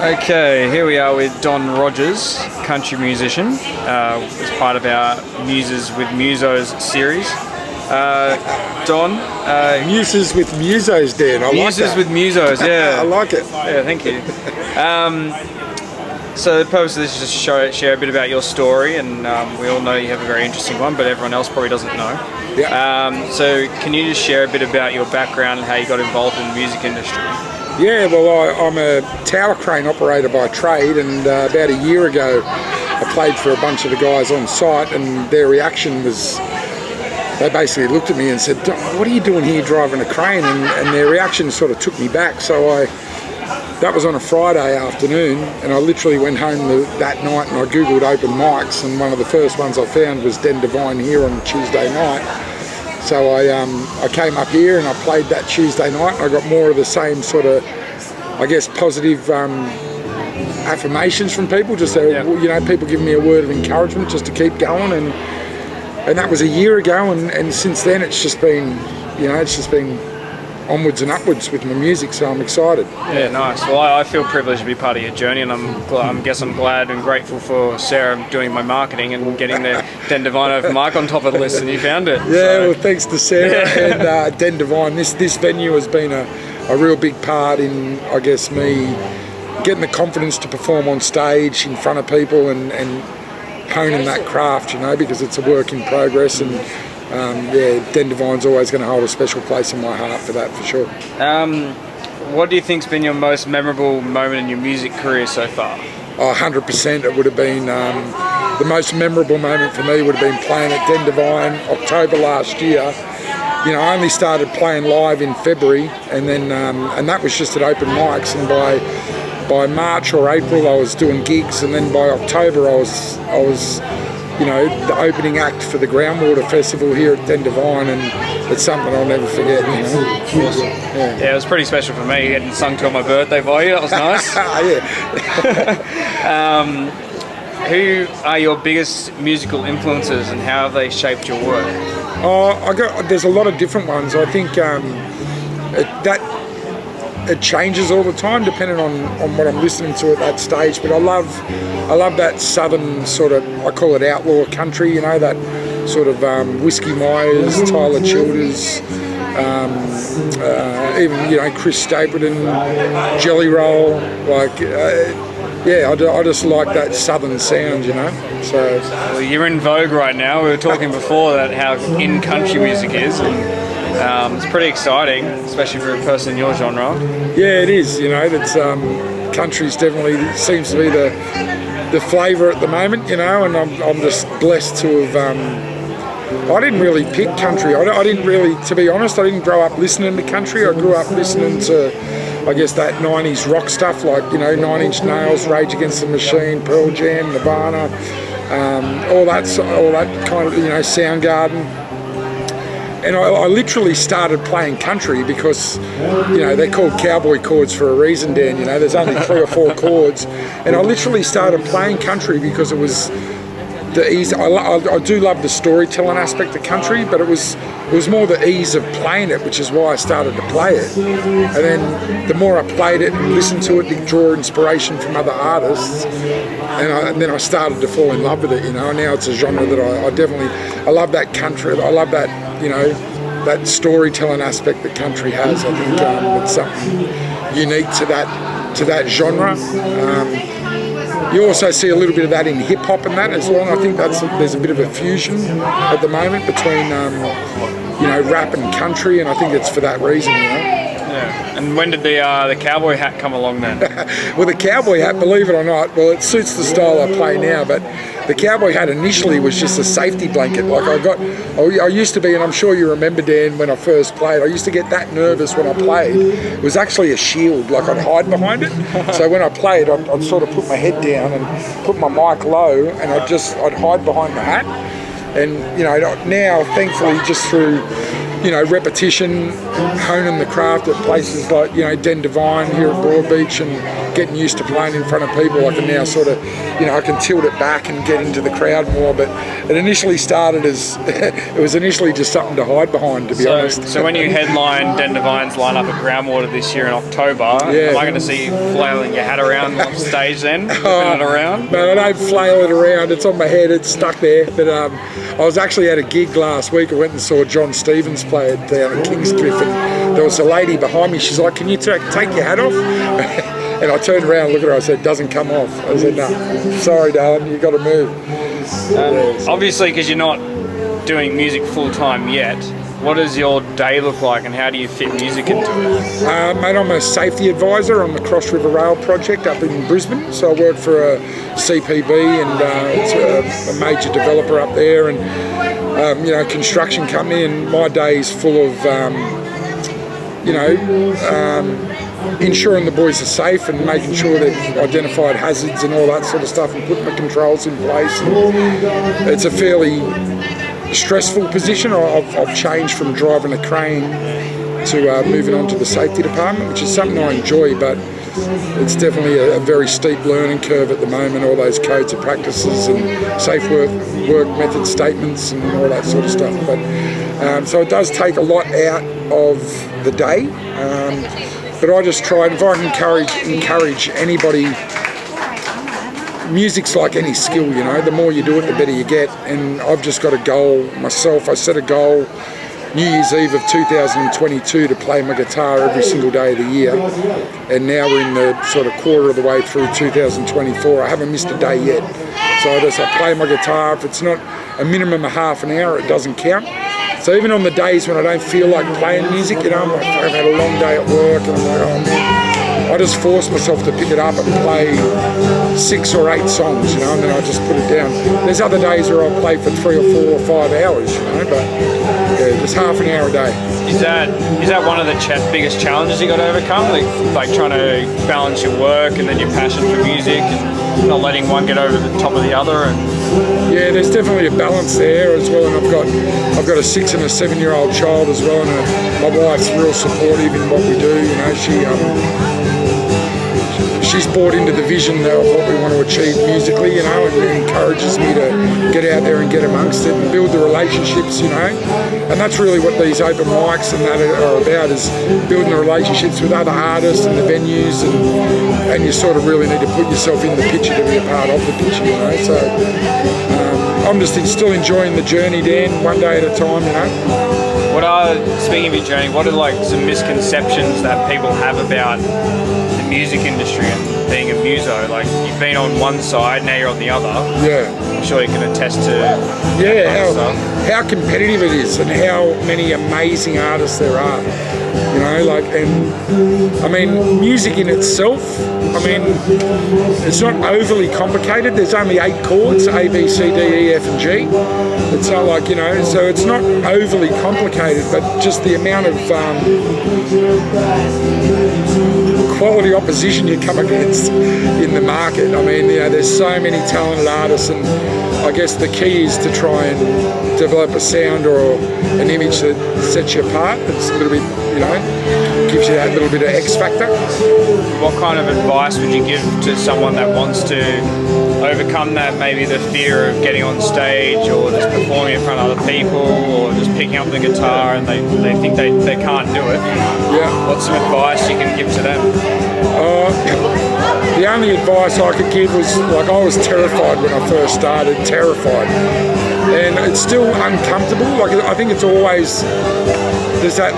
Okay, here we are with Don Rogers, country musician, as part of our Muses with Musos series. Don, Muses with Musos, Dan. I like Muses that. with Musos, yeah. I like it. Yeah, thank you. So the purpose of this is to share a bit about your story, and we all know you have a very interesting one, but everyone else probably doesn't know. Yeah. So can you just share a bit about your background and how you got involved in the music industry? Yeah, well, I'm a tower crane operator by trade, and about a year ago I played for a bunch of the guys on site, and their reaction was, they basically looked at me and said, "What are you doing here driving a crane?" And their reaction sort of took me back. So that was on a Friday afternoon, and I literally went home that night and I googled open mics, and one of the first ones I found was Devine here on Tuesday night. So I came up here and I played that Tuesday night, and I got more of the same sort of, I guess, positive affirmations from people, just people giving me a word of encouragement just to keep going, and that was a year ago, and since then it's just been onwards and upwards with my music, so I'm excited. Yeah, nice. Well, I feel privileged to be part of your journey, and I'm glad and grateful for Sarah doing my marketing and getting the Den Devine over mic on top of the list, and you found it. Yeah, well, thanks to Sarah and Den Devine. This venue has been a real big part in, I guess, me getting the confidence to perform on stage in front of people and honing that craft, because it's a work in progress, and Den Devine's always going to hold a special place in my heart for that, for sure. What do you think's been your most memorable moment in your music career so far? 100%. It would have been the most memorable moment for me would have been playing at Den Devine October last year. I only started playing live in February, and then and that was just at open mics, and by March or April I was doing gigs, and then by October I was the opening act for the Groundwater Festival here at Den Devine, and it's something I'll never forget. Awesome. Yeah, it was pretty special for me, getting sung to on my birthday by you. That was nice. Yeah. Who are your biggest musical influences, and how have they shaped your work? There's a lot of different ones. I think it changes all the time depending on what I'm listening to at that stage, but I love that southern sort of, I call it outlaw country, that sort of Whiskey Myers, Tyler Childers, even Chris Stapleton, Jelly Roll, I just like that southern sound, So well, you're in vogue right now. We were talking before that how in country music is, and it's pretty exciting, especially for a person in your genre. Yeah, it is. That's country's definitely seems to be the flavour at the moment. And I'm just blessed to have. I didn't really pick country. I didn't really, to be honest, I didn't grow up listening to country. I grew up listening to, I guess, that 90s rock stuff, like 9 Inch Nails, Rage Against the Machine, Pearl Jam, Nirvana, all that kind of, Soundgarden. And I literally started playing country because, they're called cowboy chords for a reason, Dan. There's only 3 or 4 chords. And I literally started playing country because it was the ease. I do love the storytelling aspect of country, but it was more the ease of playing it, which is why I started to play it. And then the more I played it and listened to it, to draw inspiration from other artists, and then I started to fall in love with it. And now it's a genre that I love that country. I love that. That storytelling aspect that country has. I think it's something unique to that genre. You also see a little bit of that in hip hop and that as well. And I think there's a bit of a fusion at the moment between rap and country, and I think it's for that reason. Yeah. And when did the cowboy hat come along then? Well, the cowboy hat, believe it or not, it suits the style I play now, but the cowboy hat initially was just a safety blanket. I used to be, and I'm sure you remember, Dan, when I first played, I used to get that nervous when I played. It was actually a shield, I'd hide behind it. So when I played, I'd sort of put my head down and put my mic low, and I'd hide behind the hat. And, now, thankfully, just through, repetition, honing the craft at places like, Den Devine here at Broadbeach, and getting used to playing in front of people, I can now sort of, I can tilt it back and get into the crowd more. But it initially started as, it was initially just something to hide behind, to be honest. So when you headline Devine's lineup at Groundwater this year in October, am I going to see you flailing your hat around on stage then, whipping it around? No, I don't flail it around. It's on my head. It's stuck there. But I was actually at a gig last week. I went and saw John Stevens play it down at Kingscliff, and there was a lady behind me. She's like, "Can you take your hat off?" And I turned around and looked at her. I said, "Doesn't come off." I said, "No, sorry, darling, you got to move." Obviously, because you're not doing music full time yet, what does your day look like, and how do you fit music into it? Mate, I'm a safety advisor on the Cross River Rail project up in Brisbane. So I work for a CPB, and it's a major developer up there, and construction company. And my day is full of ensuring the boys are safe and making sure they've identified hazards and all that sort of stuff, and putting the controls in place. And it's a fairly stressful position. I've changed from driving a crane to moving on to the safety department, which is something I enjoy, but it's definitely a very steep learning curve at the moment, all those codes of practices and safe work method statements and all that sort of stuff. But so it does take a lot out of the day, but I just try, if I can encourage anybody. Music's like any skill, the more you do it, the better you get. And I've just got a goal myself. I set a goal New Year's Eve of 2022 to play my guitar every single day of the year. And now we're in the sort of quarter of the way through 2024. I haven't missed a day yet. So I play my guitar. If it's not a minimum of half an hour, it doesn't count. So even on the days when I don't feel like playing music, I'm like, I've had a long day at work, and I'm like, oh man, I just force myself to pick it up and play 6 or 8 songs, and then I just put it down. There's other days where I'll play for 3 or 4 or 5 hours, but yeah, just half an hour a day. Is that one of the biggest challenges you got to overcome, like trying to balance your work and then your passion for music and not letting one get over the top of the other? Yeah, there's definitely a balance there as well, and I've got a 6 and a 7-year-old child as well, and my wife's real supportive in what we do. She's bought into the vision of what we want to achieve musically, and encourages me to get out there and get amongst it and build the relationships, and that's really what these open mics and that are about, is building the relationships with other artists and the venues, and you sort of really need to put yourself in the picture to be a part of the picture, so I'm just still enjoying the journey, Dan, one day at a time, Speaking of your journey, what are some misconceptions that people have about the music industry and being a muso? You've been on one side, now you're on the other. Yeah. I'm sure you can attest to how competitive it is and how many amazing artists there are. Music in itself, it's not overly complicated. There's only 8 chords, A, B, C, D, E, F, and G. It's not so it's not overly complicated, but just the amount of quality opposition you come against in the market. There's so many talented artists, and I guess the key is to try and develop a sound or an image that sets you apart. It's a little bit, gives you that little bit of X factor. What kind of advice would you give to someone that wants to overcome that, maybe the fear of getting on stage or just performing in front of other people or just picking up the guitar and they think they can't do it? Yeah. What's some advice you can give to them? The only advice I could give was, I was terrified when I first started, terrified. And it's still uncomfortable. I think it's always, there's that,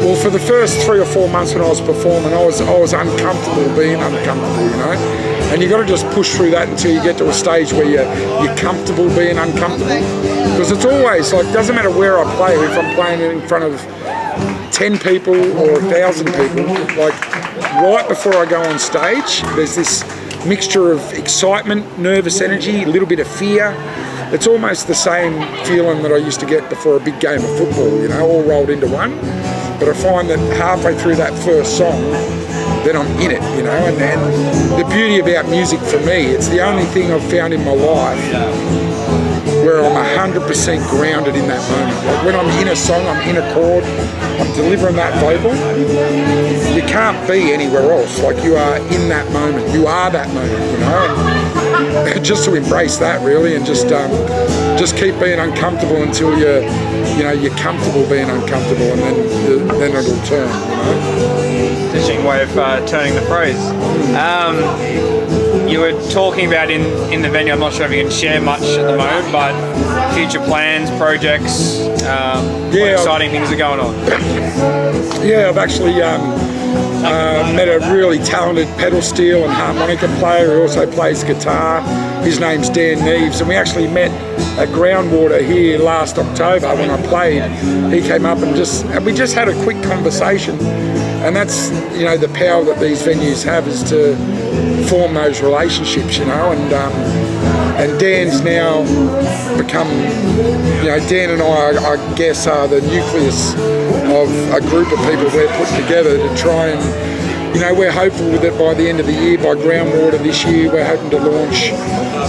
well, for the first 3 or 4 months when I was performing, I was uncomfortable being uncomfortable, And you got to just push through that until you get to a stage where you're comfortable being uncomfortable. Because it's always, doesn't matter where I play, if I'm playing in front of 10 people or 1,000 people, right before I go on stage, there's this mixture of excitement, nervous energy, a little bit of fear. It's almost the same feeling that I used to get before a big game of football, all rolled into one. But I find that halfway through that first song, then I'm in it, and the beauty about music for me, it's the only thing I've found in my life where I'm 100% grounded in that moment. Like when I'm in a song, I'm in a chord, I'm delivering that vocal. You can't be anywhere else. Like you are in that moment. You are that moment, you know. And just to embrace that really, and just keep being uncomfortable until you're comfortable being uncomfortable, and then it'll turn. You know. Interesting way of turning the phrase. You were talking about in the venue, I'm not sure if you can share much at the moment, but future plans, projects, what exciting things are going on? Yeah, I've actually met a really talented pedal steel and harmonica player who also plays guitar. His name's Dan Neves, and we actually met at Groundwater here last October when I played. He came up and we just had a quick conversation, and that's, you know, the power that these venues have, is to form those relationships, you know. And Dan's now become, you know, Dan and I guess, are the nucleus of a group of people we're putting together to try and, you know, we're hopeful that by the end of the year, by Groundwater this year, we're hoping to launch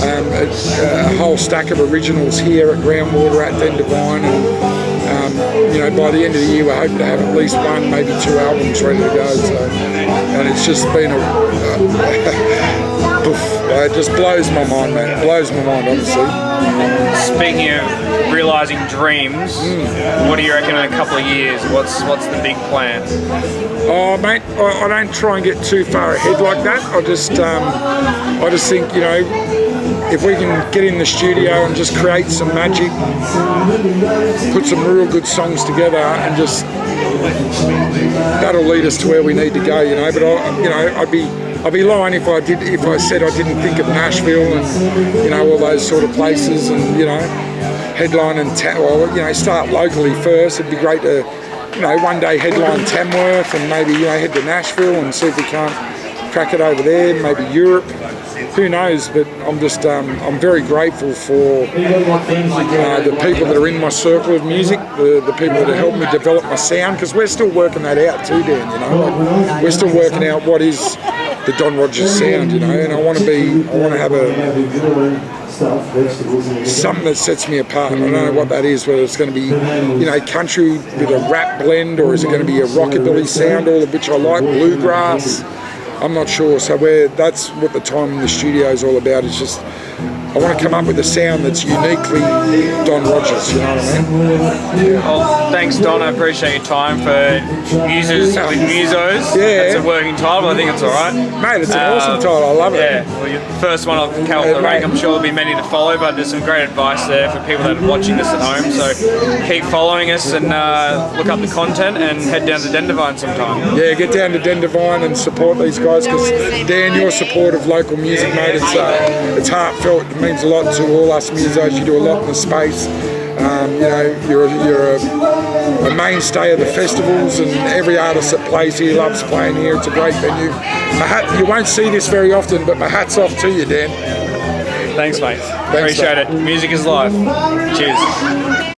a whole stack of originals here at Groundwater at Devine, and you know, by the end of the year, we're hoping to have at least one, maybe 2 albums ready to go. So, and it's just been it just blows my mind, man. It blows my mind, honestly. Speaking of realising dreams, what do you reckon in a couple of years? What's the big plan? Oh, mate, I don't try and get too far ahead like that. I just think, you know, if we can get in the studio and just create some magic, put some real good songs together, and just that'll lead us to where we need to go, you know. But I'd be lying if I said I didn't think of Nashville and, you know, all those sort of places, and, you know, headline and start locally first. It'd be great to, you know, one day headline Tamworth and maybe, you know, head to Nashville and see if we can't crack it over there, maybe Europe. Who knows? But I'm just, I'm very grateful for the people that are in my circle of music, the people that have helped me develop my sound, because we're still working that out too, Dan, you know. Like, we're still working out what is the Don Rogers sound, you know, and I want to have something that sets me apart. I don't know what that is, whether it's going to be, you know, country with a rap blend, or is it going to be a rockabilly sound, all of which I like, bluegrass. I'm not sure. So that's what the time in the studio is all about. It's just, I want to come up with a sound that's uniquely Don Rogers, you know what I mean? Yeah. Well, thanks, Don. I appreciate your time for Muses with Musos. Yeah. It's a working title. I think it's all right. Mate, it's an awesome title. I love it. Yeah. Well, your first one of Cal the Rank, I'm sure there'll be many to follow, but there's some great advice there for people that are watching this at home. So keep following us and look up the content and head down to Devine sometime. Yeah, get down to Devine and support these guys, because Dan, your support of local music, mate, it's heartfelt. It means a lot to all us musos. You do a lot in the space. You know, you're a mainstay of the festivals, and every artist that plays here loves playing here. It's a great venue. You won't see this very often, but my hat's off to you, Dan. Thanks, mate. Thanks, Appreciate it. Music is life. Cheers.